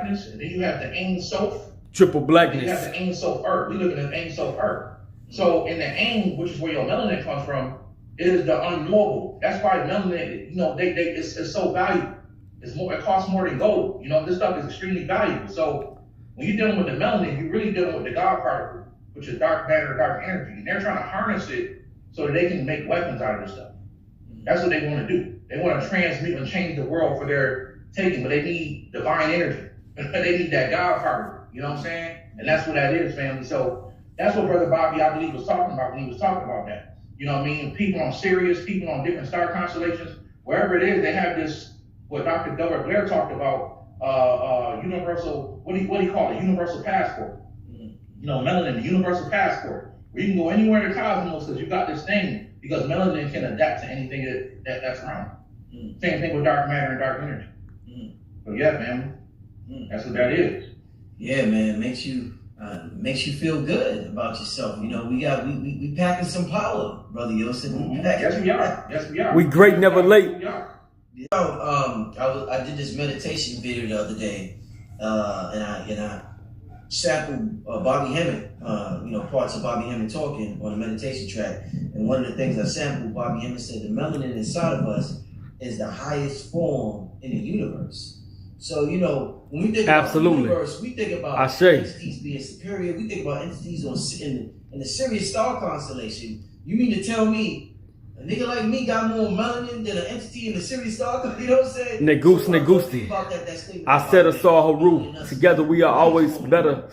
blackness, and then you have the Ain Sof. Triple And blackness. you have the Ain Sof Earth. We live in the Ain Sof Earth. So in the Ain, which is where your melanin comes from, it is the unknowable. That's why melanin, it's so valuable. It costs more than gold. This stuff is extremely valuable. So when you're dealing with the melanin, you're really dealing with the God particle, which is dark matter, dark energy. And they're trying to harness it so that they can make weapons out of this stuff. That's what they want to do. They want to transmute and change the world for their taking, but they need divine energy. They need that God particle. You know what I'm saying? And that's what that is, family. So that's what Brother Bobby, I believe, was talking about when he was talking about that. You know what I mean? People on Sirius, people on different star constellations, wherever it is, they have this, what Dr. Delbert Blair talked about, universal, what do you call it? Universal passport. Melanin, the universal passport. Where you can go anywhere in the cosmos because you got this thing, because melanin can adapt to anything that's around. Same thing with dark matter and dark energy. So yeah, man, that's what that is. Yeah, man, makes you feel good about yourself. We packing some power, Brother Yosef. Yes, we are. Yes, we are. We great, never late. I did this meditation video the other day, and I sampled Bobby Hemmett, parts of Bobby Hemmett talking on a meditation track. And one of the things I sampled, Bobby Hemmett said, the melanin inside of us is the highest form in the universe. So, when we think about the universe, we think about entities being superior. We think about entities in the Sirius star constellation. You mean to tell me a nigga like me got more melanin than an entity in the Sirius star? You know what I'm saying? Negusti. I said I saw Haru. Together we are always better.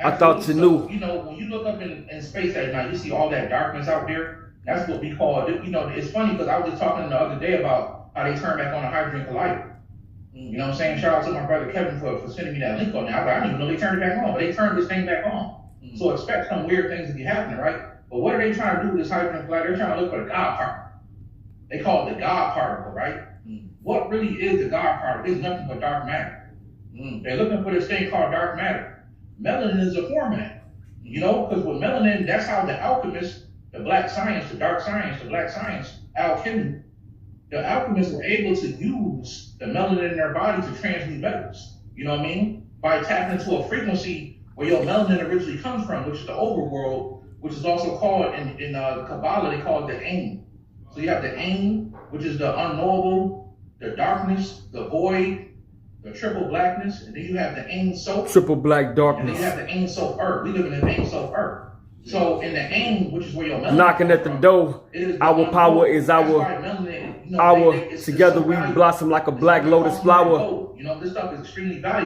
I thought you knew. When you look up in space at night, you see all that darkness out there. That's what we call it. It's funny because I was just talking the other day about how they turn back on the Hydrogen Collider. You know what I'm saying? Shout out to my brother Kevin for sending me that link on that. I didn't even know they turned it back on, but they turned this thing back on. So expect some weird things to be happening, right? But what are they trying to do with this hydrogen collider? They're trying to look for the God particle. They call it the God particle, right? What really is the God particle? It's nothing but dark matter. They're looking for this thing called dark matter. Melanin is a form of that. Because with melanin, that's how the alchemists, the black science, the dark science, the black science, alchemy, the alchemists were able to use the melanin in their body to transmute metals. You know what I mean? By tapping into a frequency where your melanin originally comes from, which is the overworld, which is also called in Kabbalah, they call it the Ain. So you have the Ain, which is the unknowable, the darkness, the void, the triple blackness, and then you have the Ain Sof. Triple black darkness. And then you have the Ain Sof Earth. We live in the Ain Sof Earth. So in the Ain, which is where your melanin knocking at the door, our power is our together we blossom like a black lotus flower. This stuff is extremely valuable.